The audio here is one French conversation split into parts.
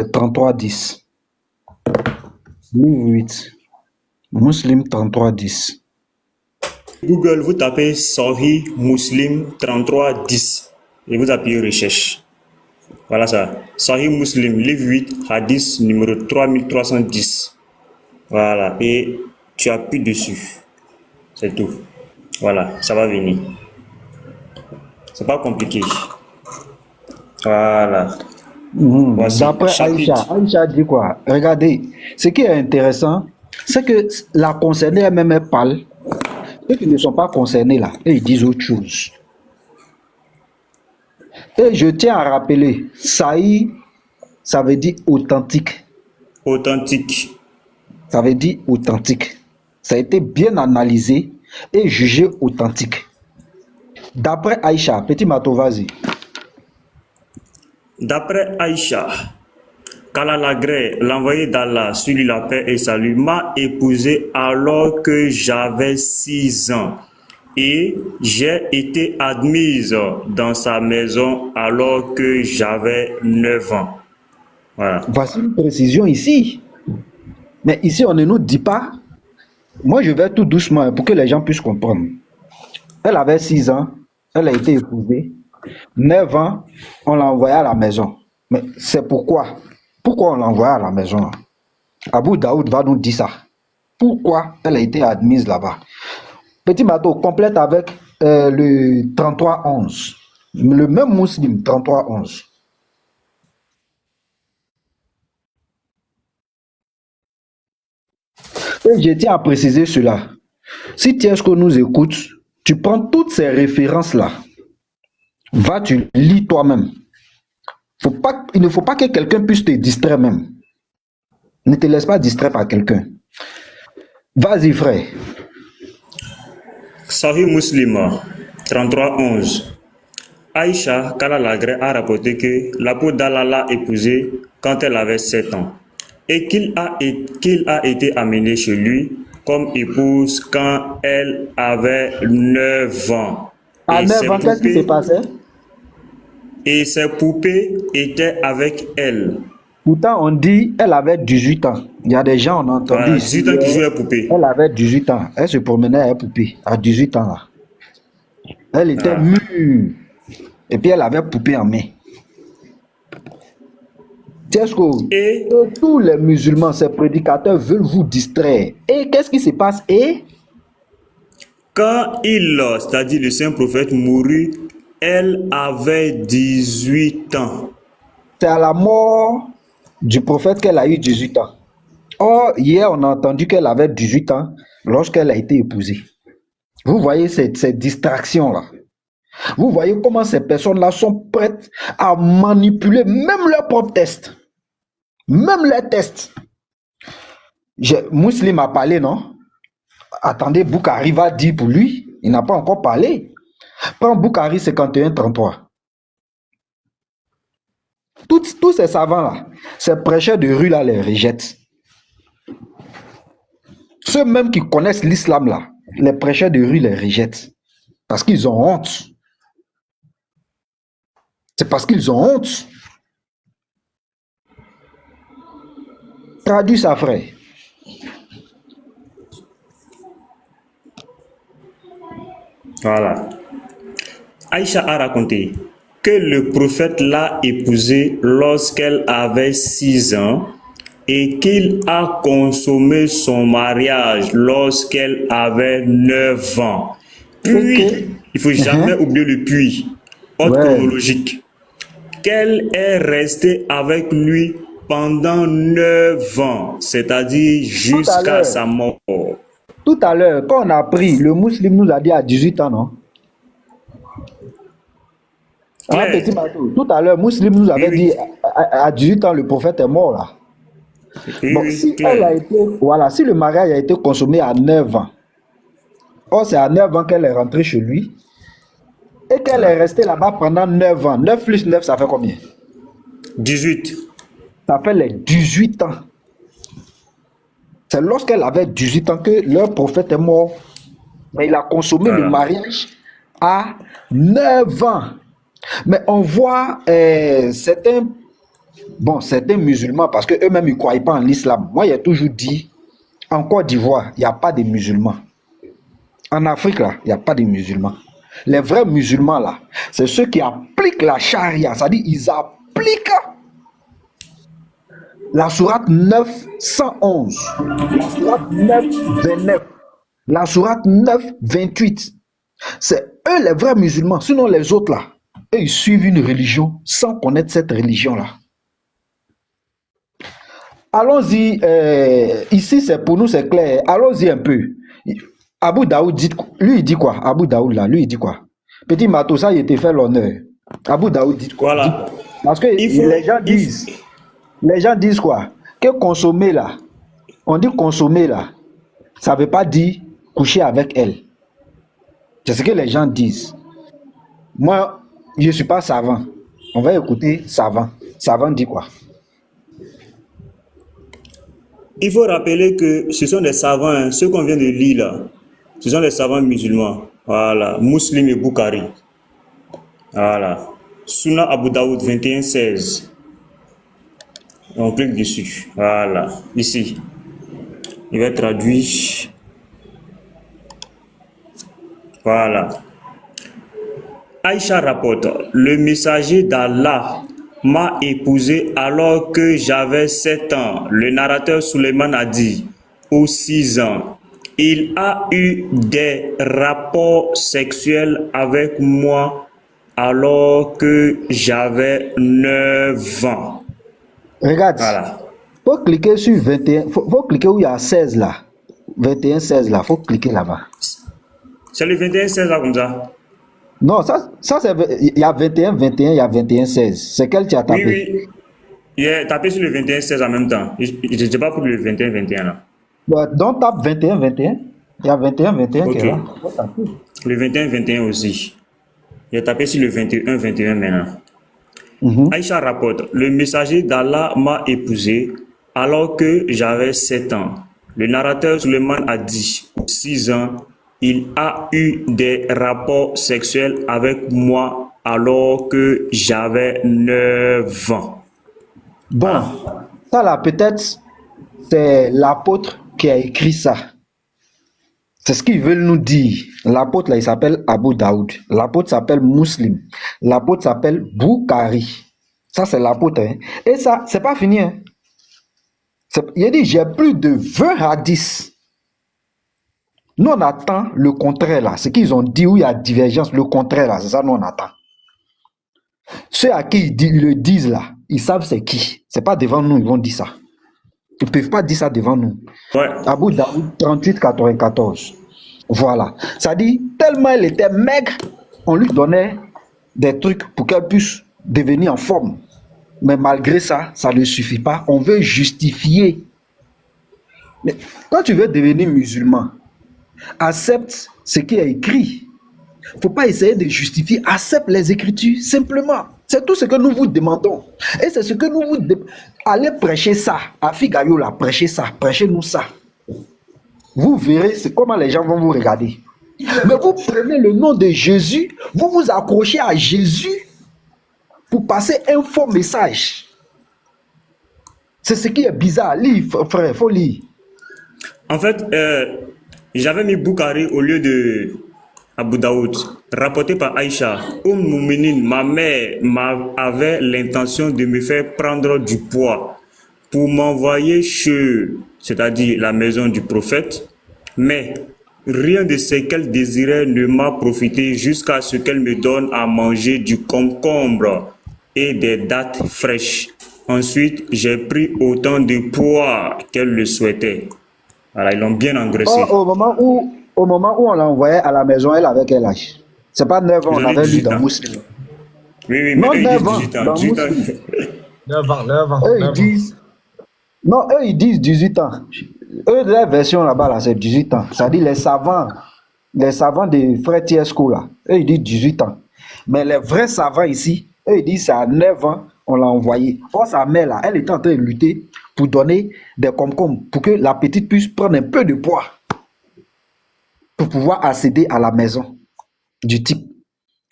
33-10. Livre 8. Muslim 33-10. Google, vous tapez Sahih Muslim 33-10 et vous appuyez recherche. Voilà ça. Sahih Muslim, livre 8, hadith numéro 3310. Voilà. Et tu appuies dessus. C'est tout. Voilà, ça va venir. C'est pas compliqué. Voilà. Voici. D'après Aïcha dit quoi? Regardez, ce qui est intéressant, c'est que la concernée elle-même elle parle. Ceux qui ne sont pas concernés là, et ils disent autre chose. Et je tiens à rappeler, Sahih, ça veut dire authentique. Authentique. Ça veut dire authentique. Ça a été bien analysé et jugé authentique. D'après Aïcha, petit Mato, vas-y. D'après Aïcha, qu'Allah l'agrée, l'envoyé d'Allah, sur lui la paix et salut, m'a épousé alors que j'avais 6 ans. Et j'ai été admise dans sa maison alors que j'avais 9 ans. Voilà. Voici une précision ici. Mais ici, on ne nous dit pas. Moi, je vais tout doucement pour que les gens puissent comprendre. Elle avait 6 ans, elle a été épousée. 9 ans, on l'a envoyée à la maison. Mais c'est pourquoi? Pourquoi on l'a envoyée à la maison? Abu Daoud va nous dire ça. Pourquoi elle a été admise là-bas? Petit Mato, complète avec le 33-11. Le même musulman, 33-11. Et je tiens à préciser cela. Si Tiesco nous écoute, tu prends toutes ces références-là. Va, tu lis toi-même. Il ne faut pas que quelqu'un puisse te distraire même. Ne te laisse pas distraire par quelqu'un. Vas-y, frère. Sahih Muslim 33-11. Aïcha, qu'Allah l'agrée, a rapporté que la peau d'Allah l'a épousée quand elle avait 7 ans et qu'il a été amené chez lui comme épouse quand elle avait 9 ans. À 9 ans, qu'est-ce qui s'est passé? Et ses poupées étaient avec elle. Pourtant, on dit qu'elle avait 18 ans. Il y a des gens, on a entendu. Voilà, 18 ans qui jouaient poupée. Elle avait 18 ans. Elle se promenait avec poupée à 18 ans là. Elle était mûre. Et puis elle avait poupée en main. Tiesco, Et tous les musulmans, ces prédicateurs veulent vous distraire. Et qu'est-ce qui se passe? Et quand c'est-à-dire le saint prophète, mourut, elle avait 18 ans. C'est à la mort du prophète qu'elle a eu 18 ans. Or, hier, on a entendu qu'elle avait 18 ans lorsqu'elle a été épousée. Vous voyez ces distractions-là. Vous voyez comment ces personnes-là sont prêtes à manipuler même leurs propres tests. Même les tests. Muslim a parlé, non? Attendez, Boukari va dire pour lui. Il n'a pas encore parlé. Prends Boukari 51-33. Tous ces savants-là, ces prêcheurs de rue-là les rejettent. Ceux même qui connaissent l'islam-là, les prêcheurs de rue les rejettent. Parce qu'ils ont honte. C'est parce qu'ils ont honte. Traduis ça, frère. Voilà. Aïcha a raconté que le prophète l'a épousée lorsqu'elle avait 6 ans et qu'il a consommé son mariage lorsqu'elle avait 9 ans. Puis, il ne faut jamais oublier le puis, ordre chronologique, qu'elle est restée avec lui pendant 9 ans, c'est-à-dire jusqu'à sa mort. Tout à l'heure, quand on a pris, le musulman nous a dit à 18 ans, non? Petit Matou, tout à l'heure, musulman nous avait dit à 18 ans, le prophète est mort là. Bon, si elle a été, voilà, si le mariage a été consommé à 9 ans, or c'est à 9 ans qu'elle est rentrée chez lui, et qu'elle est restée là-bas pendant 9 ans. 9 plus 9, ça fait combien? 18. Ça fait les 18 ans. C'est lorsqu'elle avait 18 ans que leur prophète est mort. Mais il a consommé le mariage à 9 ans. Mais on voit certains Bon, certains musulmans, parce qu'eux-mêmes, ils ne croient pas en l'islam. Moi, j'ai toujours dit, en Côte d'Ivoire, il n'y a pas de musulmans. En Afrique, là, il n'y a pas de musulmans. Les vrais musulmans, là, c'est ceux qui appliquent la charia. C'est-à-dire, ils appliquent la sourate 9, 111, la sourate 9, 29, la sourate 9, 28. C'est eux les vrais musulmans. Sinon, les autres, là, eux, ils suivent une religion sans connaître cette religion-là. Allons-y, ici, c'est pour nous, c'est clair. Allons-y un peu. Abu Daoud dit, lui, il dit quoi? Abu Daoud, là, lui, il dit quoi? Petit Matosa, il était fait l'honneur. Abu Daoud dit quoi? Voilà. Parce que les gens disent quoi? Que consommer là, on dit consommer là, ça ne veut pas dire coucher avec elle. C'est ce que les gens disent. Moi, je ne suis pas savant. On va écouter savant. Savant dit quoi? Il faut rappeler que ce sont des savants, hein, ceux qu'on vient de lire là. Ce sont des savants musulmans. Voilà. Muslim et Bukhari. Voilà. Sunna Abu Daoud 21-16. On clique dessus. Voilà. Ici. Il va traduire. Voilà. Aïcha rapporte, le messager d'Allah m'a épousé alors que j'avais 7 ans. Le narrateur Suleiman a dit, ou 6 ans, il a eu des rapports sexuels avec moi alors que j'avais 9 ans. Regarde, Voilà. faut cliquer sur 21, faut cliquer où il y a 16 là. 21, 16 là, faut cliquer là-bas. C'est le 21-16 là comme ça. Non, ça c'est, il y a 21, 21, il y a 21, 16. C'est quel tu as tapé? Oui, oui. J'ai tapé sur le 21-16 en même temps. Je n'étais pas pour le 21-21 là. Donc tape 21, 21. Il y a 21, 21 qui Ok. est là. Faut taper. Le 21-21 aussi. J'ai tapé sur le 21-21 maintenant. Mhm. Aïcha rapporte, le messager d'Allah m'a épousé alors que j'avais 7 ans. Le narrateur Suleiman a dit, 6 ans, il a eu des rapports sexuels avec moi alors que j'avais 9 ans. Bon, ça là, peut-être, c'est l'apôtre qui a écrit ça. C'est ce qu'ils veulent nous dire. L'apôtre là, il s'appelle Abu Daoud. L'apôtre s'appelle Muslim. L'apôtre s'appelle Bukhari. Ça, c'est l'apôtre. Hein. Et ça, c'est pas fini. Hein. Il a dit, j'ai plus de 20 hadiths. Nous, on attend le contraire là. Ce qu'ils ont dit où il y a divergence, le contraire là, c'est ça, nous, on attend. Ceux à qui ils le disent là, ils savent c'est qui. C'est pas devant nous, ils vont dire ça. Ils ne peuvent pas dire ça devant nous. Ouais. Abu Daoud 38-94. Voilà. Ça dit, tellement elle était maigre, on lui donnait des trucs pour qu'elle puisse devenir en forme. Mais malgré ça, ça ne suffit pas. On veut justifier. Mais quand tu veux devenir musulman, accepte ce qui est écrit. Il ne faut pas essayer de justifier. Accepte les Écritures, simplement. C'est tout ce que nous vous demandons. Et c'est ce que nous vous demandons. Allez prêcher ça. À Figayo, là, prêchez ça. Prêchez-nous ça. Vous verrez comment les gens vont vous regarder. Mais vous prenez le nom de Jésus, vous vous accrochez à Jésus pour passer un faux message. C'est ce qui est bizarre. Lis, frère, il faut lire. En fait, j'avais mis Bukhari au lieu de Abu Daoud, rapporté par Aïcha. Mouminin, ma mère avait l'intention de me faire prendre du poids pour m'envoyer chez, c'est-à-dire la maison du prophète, mais rien de ce qu'elle désirait ne m'a profité jusqu'à ce qu'elle me donne à manger du concombre et des dattes fraîches. Ensuite, j'ai pris autant de poids qu'elle le souhaitait. Voilà, ils l'ont bien engraissé. Au moment où on l'a envoyé à la maison, elle avait quel âge? C'est pas 9 ans, on avait lu dans Muslim. Oui, Non, mais eux, 9 ils ans, disent 18 ans. dans 18 ans. Muslim. 9 ans, 9 ans. Eux, 9 ans. ils disent... Non, eux, ils disent 18 ans. Eux, la version là-bas, là, c'est 18 ans. C'est-à-dire les savants des frères Tiesco, là, eux, ils disent 18 ans. Mais les vrais savants ici, eux, ils disent c'est à 9 ans, on l'a envoyé. Or, sa mère, là, elle était en train de lutter pour donner des concombre, pour que la petite puisse prendre un peu de poids, pour pouvoir accéder à la maison du type.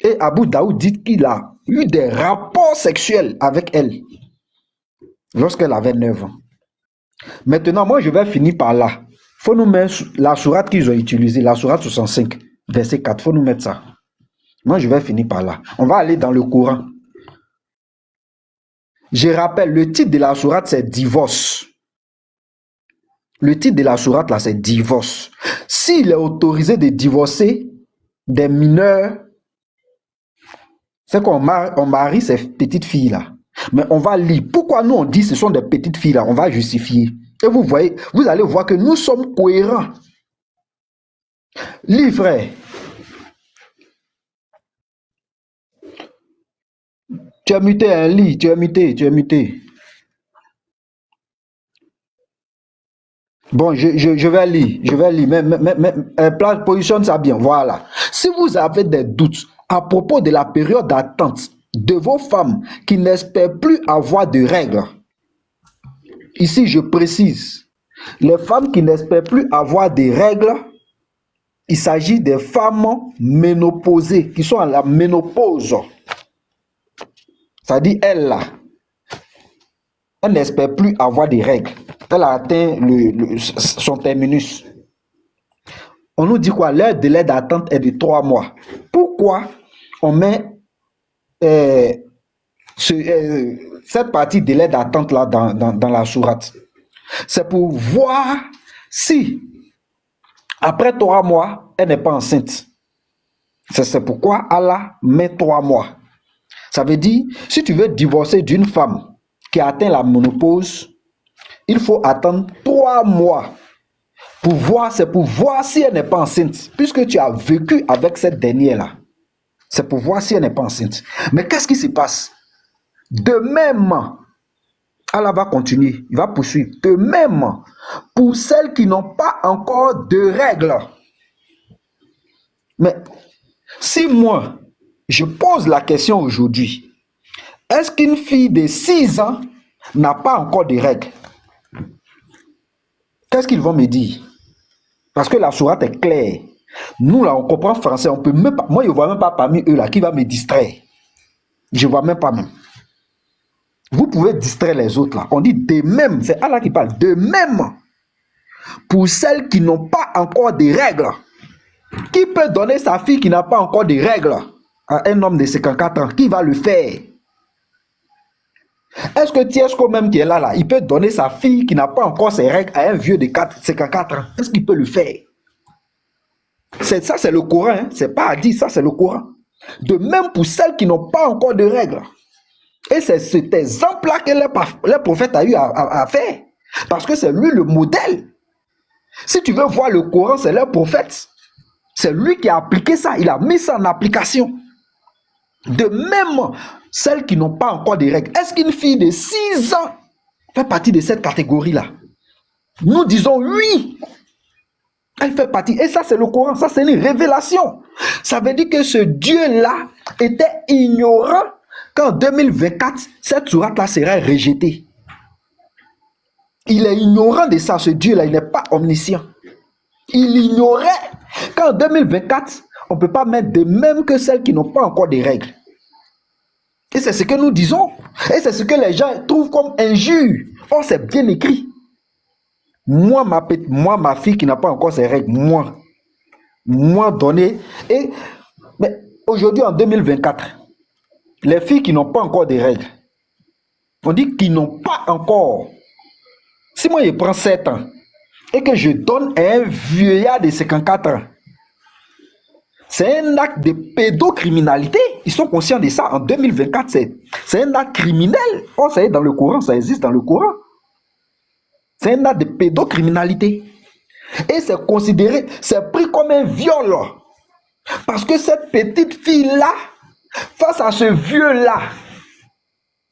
Et Abu Daoud dit qu'il a eu des rapports sexuels avec elle. lorsqu'elle avait 9 ans. Maintenant, moi, je vais finir par là. Il faut nous mettre la sourate qu'ils ont utilisée, la sourate 65, verset 4. Il faut nous mettre ça. Moi, je vais finir par là. On va aller dans le Coran. Je rappelle, le titre de la sourate, c'est divorce. Le titre de la sourate, là, c'est divorce. S'il est autorisé de divorcer des mineurs, c'est qu'on marie ces petites filles-là. Mais on va lire. Pourquoi nous, on dit que ce sont des petites filles-là? On va justifier. Et vous voyez, vous allez voir que nous sommes cohérents. Lis, frère. Tu as muté un lit, tu as muté. Bon, je vais lire, mais positionne ça bien, voilà. Si vous avez des doutes à propos de la période d'attente de vos femmes qui n'espèrent plus avoir de règles, ici je précise, les femmes qui n'espèrent plus avoir de règles, il s'agit des femmes ménopausées, qui sont à la ménopause. C'est-à-dire, elle n'espère plus avoir des règles. Elle a atteint son terminus. On nous dit quoi? Leur délai d'attente est de 3 mois. Pourquoi on met cette partie délai d'attente là dans la sourate? C'est pour voir si, après 3 mois, elle n'est pas enceinte. C'est pourquoi Allah met 3 mois. Ça veut dire, si tu veux divorcer d'une femme qui a atteint la ménopause, il faut attendre 3 mois pour voir si elle n'est pas enceinte. Puisque tu as vécu avec cette dernière-là, c'est pour voir si elle n'est pas enceinte. Mais qu'est-ce qui se passe? De même, Allah va continuer, il va poursuivre. De même, pour celles qui n'ont pas encore de règles. Mais si moi, je pose la question aujourd'hui, est-ce qu'une fille de 6 ans n'a pas encore de règles? Qu'est-ce qu'ils vont me dire? Parce que la sourate est claire. Nous, là, on comprend français. On peut même pas, moi, je ne vois même pas parmi eux là qui va me distraire. Je ne vois même pas même. Vous pouvez distraire les autres là. On dit de même, c'est Allah qui parle. De même, pour celles qui n'ont pas encore de règles, qui peut donner sa fille qui n'a pas encore de règles à un homme de 54 ans? Qui va le faire? Est-ce que Tiesco même qui est là, il peut donner sa fille qui n'a pas encore ses règles à un vieux de 54 ans? Est-ce qu'il peut le faire? Ça, c'est le Coran. Hein? C'est pas à dire, ça, c'est le Coran. De même pour celles qui n'ont pas encore de règles. Et c'est cet exemple-là que le prophète a eu à faire. Parce que c'est lui le modèle. Si tu veux voir le Coran, c'est le prophète. C'est lui qui a appliqué ça. Il a mis ça en application. De même, celles qui n'ont pas encore de règles. Est-ce qu'une fille de 6 ans fait partie de cette catégorie-là? Nous disons oui. Elle fait partie. Et ça, c'est le Coran. Ça, c'est une révélation. Ça veut dire que ce Dieu-là était ignorant qu'en 2024, cette sourate-là serait rejetée. Il est ignorant de ça, ce Dieu-là. Il n'est pas omniscient. Il ignorait qu'en 2024, on ne peut pas mettre de même que celles qui n'ont pas encore de règles. Et c'est ce que nous disons. Et c'est ce que les gens trouvent comme injure. Or, c'est bien écrit. Moi, ma fille qui n'a pas encore ses règles, moi donné. Mais aujourd'hui, en 2024, les filles qui n'ont pas encore de règles, on dit qu'ils n'ont pas encore. Si moi, je prends 7 ans et que je donne à un vieillard de 54 ans, c'est un acte de pédocriminalité. Ils sont conscients de ça. En 2024, c'est un acte criminel. Oh, ça est dans le Coran, ça existe dans le Coran. C'est un acte de pédocriminalité. Et c'est considéré, c'est pris comme un viol. Parce que cette petite fille-là, face à ce vieux-là,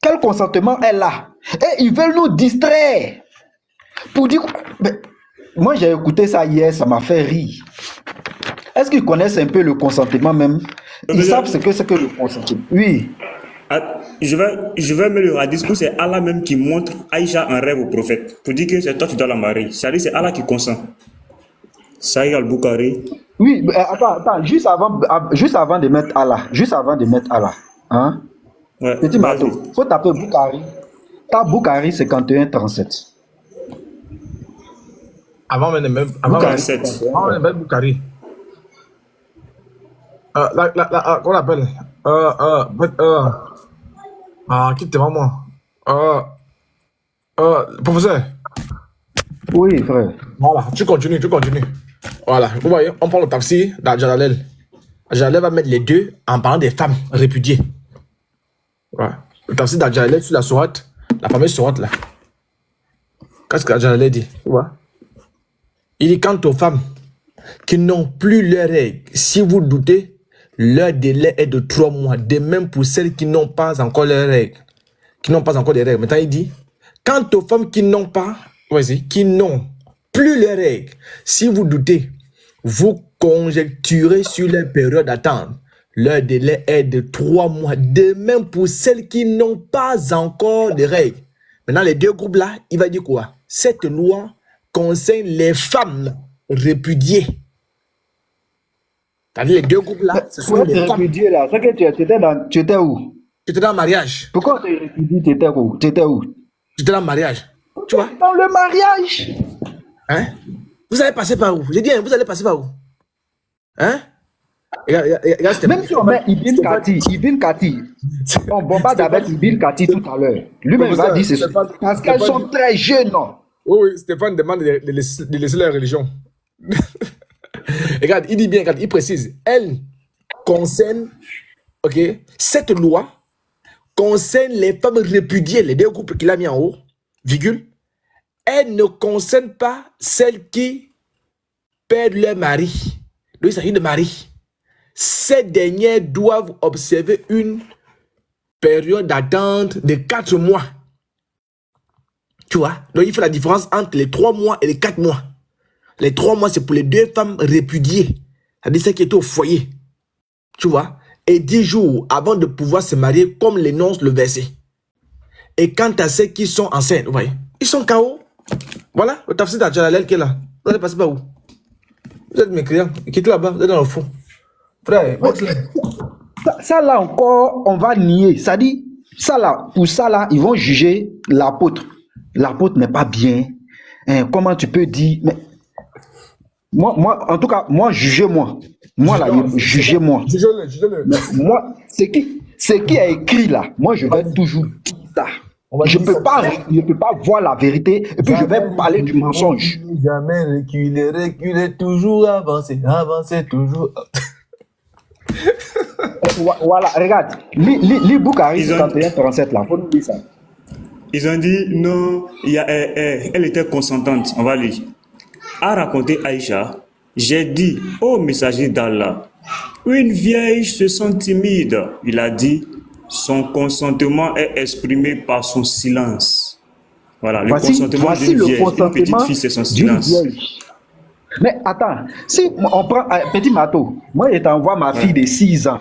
quel consentement elle a? Et ils veulent nous distraire. Pour dire, mais, moi j'ai écouté ça hier, ça m'a fait rire. Est-ce qu'ils connaissent un peu le consentement même? Ils savent ce que c'est que le consentement. Oui. Je vais me le hadith où c'est Allah même qui montre Aïcha en rêve au prophète pour dire que c'est toi qui dois la marier. C'est-à-dire c'est Allah qui consent. Sahih al-Bukhari. Oui, attends, juste avant de mettre Allah, hein? Ouais, Petit Mato, faut taper Bukhari. Boukari 51-37. Avant même Boukari 7. 51. avant même Boukari. Qu'on l'appelle qui était devant moi? Professeur. Oui, frère. Voilà, tu continues. Voilà, vous voyez, on prend le taxi d'Adjalalel. Adjalalel va mettre les deux en parlant des femmes répudiées. Voilà. Le taxi d'Adjalalel sur la sourate, la fameuse sourate là. Qu'est-ce qu'Adjalalel dit? Tu vois? Il dit quant aux femmes qui n'ont plus leurs règles, si vous doutez, leur délai est de 3 mois. De même pour celles qui n'ont pas encore leurs règles. Qui n'ont pas encore des règles. Maintenant, il dit, quant aux femmes qui n'ont pas, vas-y, qui n'ont plus leurs règles, si vous doutez, vous conjecturez sur leur période d'attente. Leur délai est de 3 mois. De même pour celles qui n'ont pas encore de règles. Maintenant, les deux groupes-là, il va dire quoi? Cette loi concerne les femmes répudiées. C'est-à-dire les deux groupes-là, ce sont Pourquoi les tu femmes. répudié là? C'est que tu étais où? Tu étais dans le mariage. Pourquoi tu répudié? Tu étais où? Tu étais où? Tu étais dans le mariage. Tu vois? Dans le mariage. Hein? Vous allez passer par où? J'ai dit, hein, vous allez passer par où? Hein? Regarde, Même si on met Ibn Kati, on bombarde avec Ibn Kati tout à l'heure. Lui-même va dire c'est parce qu'elles sont très jeunes, non? Oui, Stéphane demande de laisser leur religion. Regarde, il dit bien, regarde, il précise, elle concerne, ok, cette loi concerne les femmes répudiées, les deux groupes qu'il a mis en haut, virgule, elle ne concerne pas celles qui perdent leur mari. Donc, il s'agit de mari. Ces dernières doivent observer une période d'attente de 4 mois. Tu vois? Donc, il fait la différence entre les 3 mois et les 4 mois. Les 3 mois, c'est pour les deux femmes répudiées. C'est-à-dire celles qui étaient au foyer. Tu vois? Et 10 jours avant de pouvoir se marier, comme l'énonce le verset. Et quant à ceux qui sont enceintes, vous voyez, ils sont KO. Voilà, le tafsir d'Adjalalel qui est là. Vous allez passer par où? Vous êtes mes clients. Quittez là-bas, vous êtes dans le fond. Frère, Ça là encore, on va nier. Ça dit, ça là, pour ça là, ils vont juger l'apôtre. L'apôtre n'est pas bien. Hein, comment tu peux dire? Mais moi, en tout cas, moi, jugez-moi. Moi là, jugez-moi. Jugez-le. Moi, ce qui est écrit là, moi je vais toujours dire ça. Je ne peux pas voir la vérité et puis je vais parler du mensonge. Jamais reculer, toujours avancer, toujours. Voilà, regarde. Lis Boukari 51-37 là, faut nous dire ça. Ils ont dit non, elle était consentante. On va lire. A raconté Aïcha, j'ai dit au messager d'Allah, une vieille se sent timide. Il a dit, son consentement est exprimé par son silence. Voilà, le consentement d'une vieille, une petite fille, c'est son silence. Mais attends, si on prend un petit matou, moi je t'envoie ma fille de 6 ans.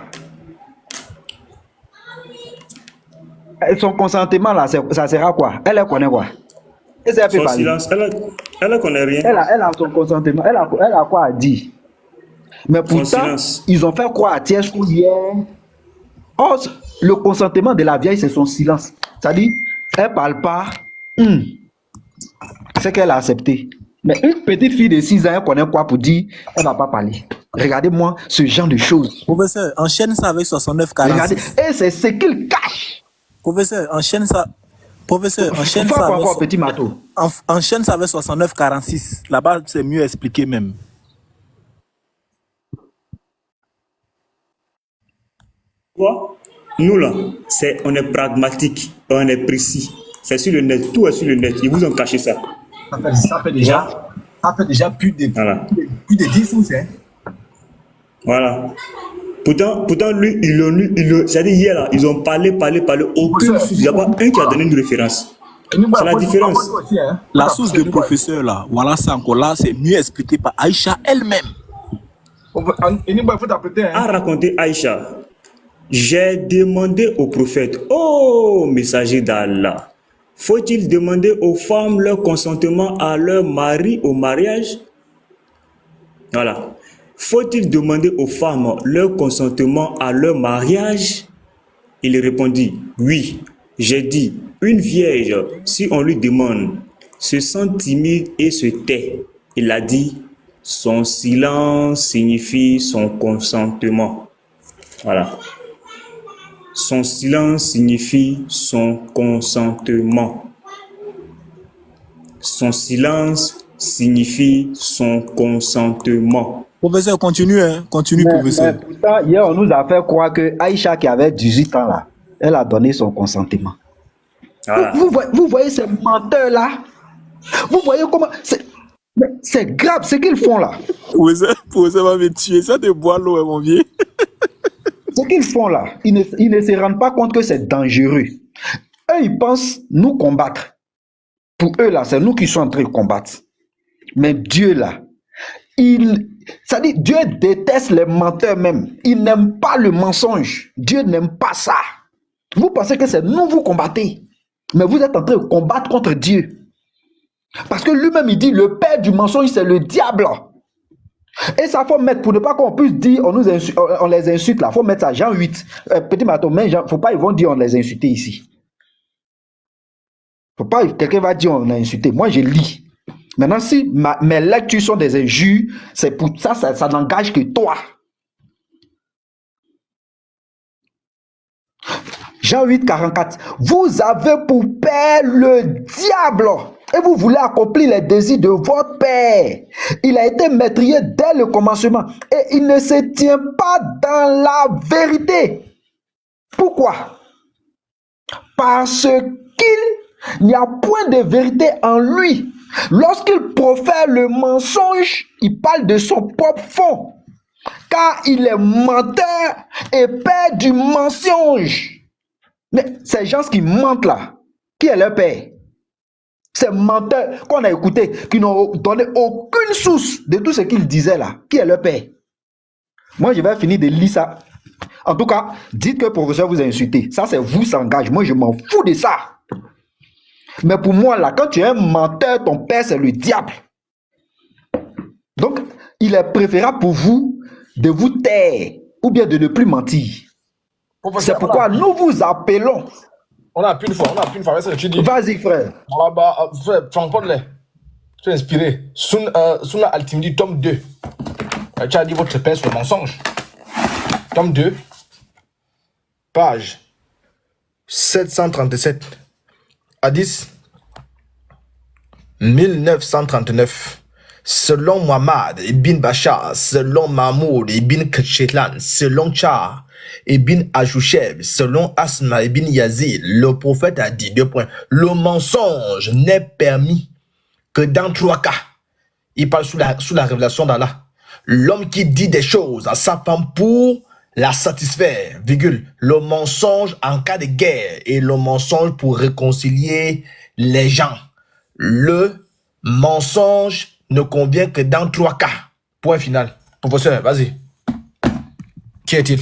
Son consentement là, ça sera quoi? Elle connaît quoi? Son silence, elle ne connaît rien. Elle a son consentement, elle a quoi à dire. Mais pourtant, ils ont fait quoi à Thiès hier? Oh, le consentement de la vieille, c'est son silence. C'est-à-dire, elle ne parle pas. C'est qu'elle a accepté. Mais une petite fille de 6 ans, elle connaît quoi pour dire, elle ne va pas parler. Regardez-moi ce genre de choses. Professeur, enchaîne ça avec 69-46. Regardez, et c'est ce qu'il cache. Professeur, enchaîne ça. Professeur, enchaîne ça avec, encore, petit matou. Enchaîne ça avec 69-46. Là-bas, c'est mieux expliqué même. Quoi? Nous là, on est pragmatique, on est précis. C'est sur le net, tout est sur le net. Ils vous ont caché ça. Ça fait déjà plus de 10 ans. Voilà. Pourtant, lui, c'est-à-dire hier, là, ils ont parlé. Aucune source. Il n'y a pas un qui a donné une référence. C'est la différence. La source du professeur, là, voilà, ça encore là, c'est mieux expliqué par Aïcha elle-même. A raconté Aïcha, j'ai demandé au prophète, ô messager d'Allah, faut-il demander aux femmes leur consentement à leur mari au mariage? Voilà. Faut-il demander aux femmes leur consentement à leur mariage? Il répondit, oui. J'ai dit, Une vierge, si on lui demande, se sent timide et se tait. Il a dit, son silence signifie son consentement. Voilà. Son silence signifie son consentement. Son silence signifie son consentement. Professeur, continue, hein. Continue, Mais professeur. pourtant, hier, on nous a fait croire que Aïcha, qui avait 18 ans, là, elle a donné son consentement. Voilà. Vous voyez ces menteurs-là? Vous voyez comment... C'est grave ce qu'ils font là. Professeur va me tuer. Ça te boit l'eau, hein, mon vieux. Ce qu'ils font là, ils ne se rendent pas compte que c'est dangereux. Eux, ils pensent nous combattre. Pour eux là, c'est nous qui sommes en train de combattre. Mais Dieu là, ça dit, Dieu déteste les menteurs même. Il n'aime pas le mensonge. Dieu n'aime pas ça. Vous pensez que c'est nous vous combattez. Mais vous êtes en train de combattre contre Dieu. Parce que lui-même, il dit, le père du mensonge, c'est le diable. Et ça, faut mettre, pour ne pas qu'on puisse dire, on les insulte là, faut mettre ça, Jean 8. Petit matin, mais faut pas, ils vont dire, on les insulter ici. Faut pas, quelqu'un va dire, on a insulté. Moi, je lis. Maintenant, si mes lectures sont des injures, c'est pour ça, ça n'engage que toi. Jean 8, 44. Vous avez pour père le diable et vous voulez accomplir les désirs de votre père. Il a été métrié dès le commencement et il ne se tient pas dans la vérité. Pourquoi? Parce qu'il n'y a point de vérité en lui. Lorsqu'il profère le mensonge, il parle de son propre fond. Car il est menteur et père du mensonge. Mais ces gens qui mentent là, qui est leur père? Ces menteurs qu'on a écoutés, qui n'ont donné aucune source de tout ce qu'ils disaient là, qui est leur père? Moi, je vais finir de lire ça. En tout cas, dites que le professeur vous a insulté. Ça, c'est vous, ça engage. Moi, je m'en fous de ça. Mais pour moi, là, quand tu es un menteur, ton père, c'est le diable. Donc, il est préférable pour vous de vous taire ou bien de ne plus mentir. C'est pourquoi nous vous appelons. On a plus une fois, tu dis. Vas-y, frère. Frère, tu es inspiré. Suna Altimdi, tome 2. Tu as dit votre père sur le mensonge. Tome 2, page 737. Hadith 1939. Selon Muhammad ibn Bashar, selon Mahmoud ibn Kachitlan, selon Char ibn Ajoucheb, selon Asma ibn Yazid, le prophète a dit, 2 points, le mensonge n'est permis que dans 3 cas. Il parle sous la révélation d'Allah. L'homme qui dit des choses à sa femme pour la satisfaire, virgule, le mensonge en cas de guerre et le mensonge pour réconcilier les gens. Le mensonge ne convient que dans 3 cas. Point final. Professeur, vas-y. Qui est-il?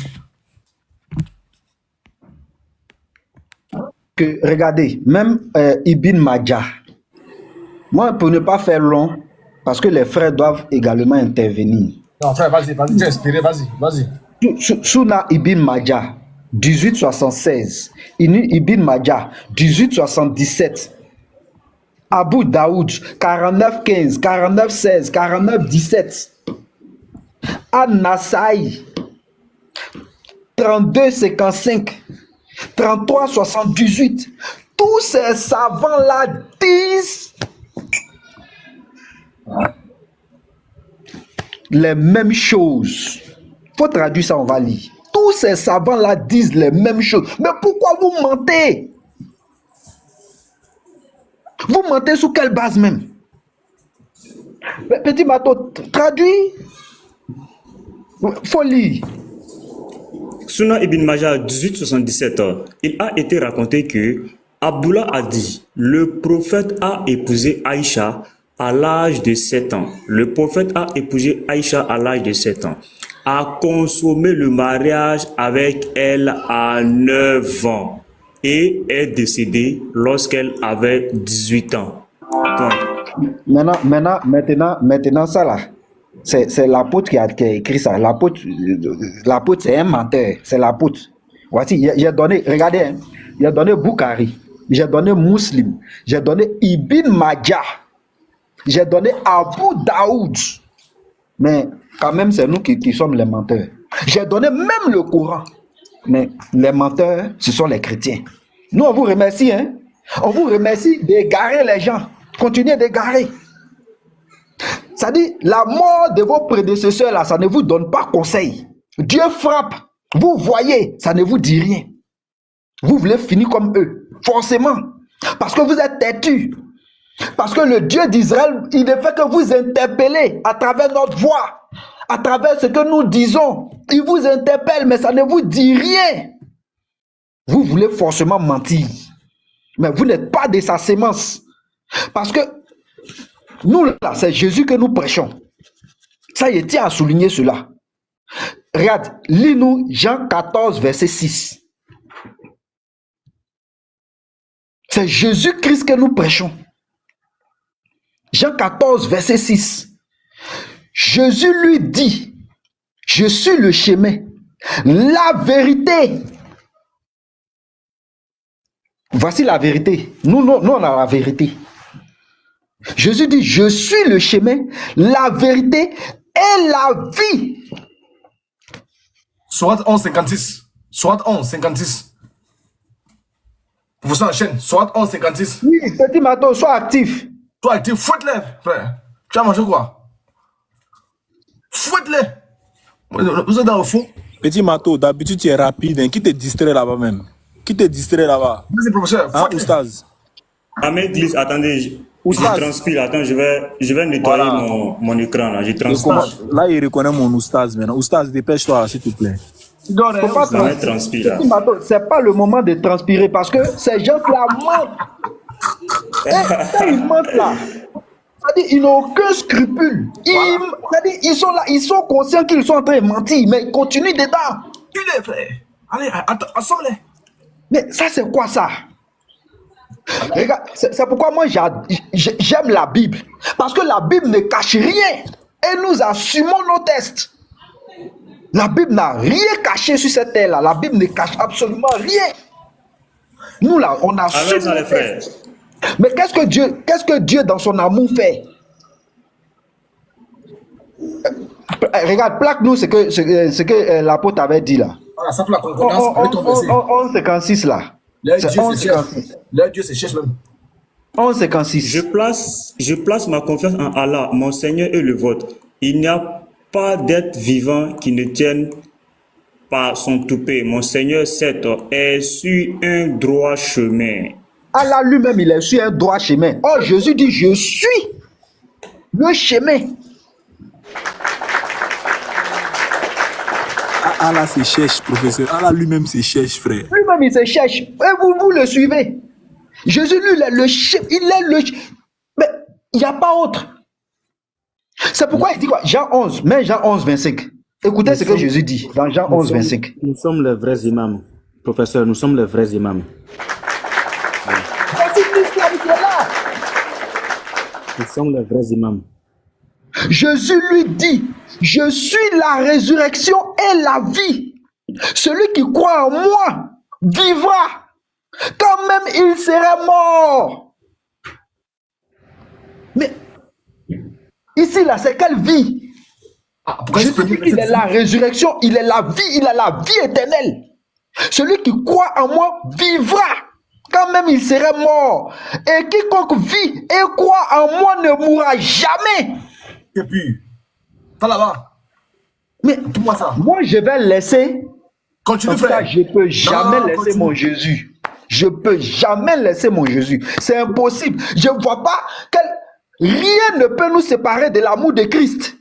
Regardez, même Ibn Majah. Moi, pour ne pas faire long, parce que les frères doivent également intervenir. Non, frère, vas-y, tu es inspiré, vas-y. Suna Ibn Majah, 1876. Ibn Majah, 1877. Abu Daoud, 49-15, 49-16, 49-17. An-Nasaï, 32-55, 33-78. Tous ces savants-là disent les mêmes choses. Faut traduire ça, on va lire. Tous ces savants-là disent les mêmes choses. Mais pourquoi vous mentez? Vous mentez sur quelle base même? Petit bateau, traduit. Faut lire. Suna Ibn Majah 1877, il a été raconté que Abdullah a dit, le prophète a épousé Aïcha à l'âge de 7 ans. Le prophète a épousé Aïcha à l'âge de 7 ans. A consommé le mariage avec elle à 9 ans. Et est décédée lorsqu'elle avait 18 ans. Maintenant, ça là, c'est l'apôtre qui a écrit ça. L'apôtre, c'est un menteur, c'est l'apôtre. Voici, il a donné, regardez, hein, il a donné Boukhari, j'ai donné Muslim, j'ai donné Ibn Majah, j'ai donné Abu Daoud. Mais quand même, c'est nous qui sommes les menteurs. J'ai donné même le Coran. Mais les menteurs, ce sont les chrétiens. Nous, on vous remercie, hein. On vous remercie d'égarer les gens. Continuez d'égarer. Ça dit, la mort de vos prédécesseurs, là, ça ne vous donne pas conseil. Dieu frappe. Vous voyez, ça ne vous dit rien. Vous voulez finir comme eux. Forcément. Parce que vous êtes têtus. Parce que le Dieu d'Israël, il ne fait que vous interpeller à travers notre voix, à travers ce que nous disons. Il vous interpelle, mais ça ne vous dit rien. Vous voulez forcément mentir. Mais vous n'êtes pas de sa sémence. Parce que nous, là, c'est Jésus que nous prêchons. Ça, il tient à souligner cela. Regarde, lis-nous Jean 14, verset 6. C'est Jésus-Christ que nous prêchons. Jean 14, verset 6. Jésus lui dit, je suis le chemin, la vérité. Voici la vérité. Nous, on a la vérité. Jésus dit, je suis le chemin, la vérité et la vie. Sourate 11, 56. Sourate 11, 56. Vous enchaînez. Sourate 11, 56. Oui, petit Mato, sois actif. Toi, actif, fouette-les, frère. Tu as mangé quoi? Fouette-les. Vous êtes dans le fond. Petit Mato, d'habitude tu es rapide, hein. Qui te distrait là-bas même? Qui te distrait là-bas? Vas-y, professeur. Hein, Oustaz? À mes glisses, attendez, je Oustaz. transpire. Attends, je vais nettoyer Voilà. mon écran là. Je Et transpire. là, il reconnaît mon Oustaz maintenant. Oustaz, dépêche-toi, s'il te plaît. Faut pas Je transpire là. Petit Mato, c'est pas le moment de transpirer parce que ces gens-là mentent. Quand ils mentent là, c'est-à-dire ils n'ont aucun scrupule. C'est-à-dire ils sont là, ils sont conscients qu'ils sont en train de mentir, mais ils continuent dedans. Tue-les, frère. Allez, assemble-les. Mais ça, c'est quoi ça? Regarde, c'est pourquoi moi j'aime la Bible. Parce que la Bible ne cache rien. Et nous assumons nos tests. La Bible n'a rien caché sur cette terre-là. La Bible ne cache absolument rien. Nous, là, on assume Alors, ça, les nos frères. tests. Mais qu'est-ce que Dieu, dans son amour, fait? Regarde, plaque-nous ce que l'apôtre avait dit là. Voilà, ça fait la concordance avec ton verset. 11,56 là. Leur C'est Dieu se 11,56. cherche. Leur Dieu se cherche même. 11,56. Je place ma confiance en Allah, mon Seigneur et le vôtre. Il n'y a pas d'être vivant qui ne tienne pas son toupet. Mon Seigneur, certes, est sur un droit chemin. Allah lui-même, il est sur un droit chemin. Oh, Jésus dit, je suis le chemin. Allah se cherche, professeur. Allah lui-même se cherche, frère. Lui-même, il se cherche. Et vous le suivez. Jésus, lui, il est le chemin. Mais il n'y a pas autre. C'est pourquoi il dit quoi? Jean 11, mais Jean 11, 25. Écoutez ce que Jésus dit dans Jean 11, 25. Nous sommes les vrais imams. Professeur, nous sommes les vrais imams. Voici l'islam qui est là. Nous sommes les vrais imams. Jésus lui dit, je suis la résurrection et la vie. Celui qui croit en moi vivra, quand même il serait mort. Mais ici, là, c'est quelle vie? Pourquoi Jésus dit qu'il est la résurrection, il est la vie, il a la vie éternelle. Celui qui croit en moi vivra, quand même il serait mort. Et quiconque vit et croit en moi ne mourra jamais. Et puis, t'as là-bas. Mais Dis-moi ça. moi, je vais laisser. Continue, En tout cas, frère. je ne peux jamais Non, laisser continue. mon Jésus. Je ne peux jamais laisser mon Jésus. C'est impossible. Je ne vois pas rien ne peut nous séparer de l'amour de Christ.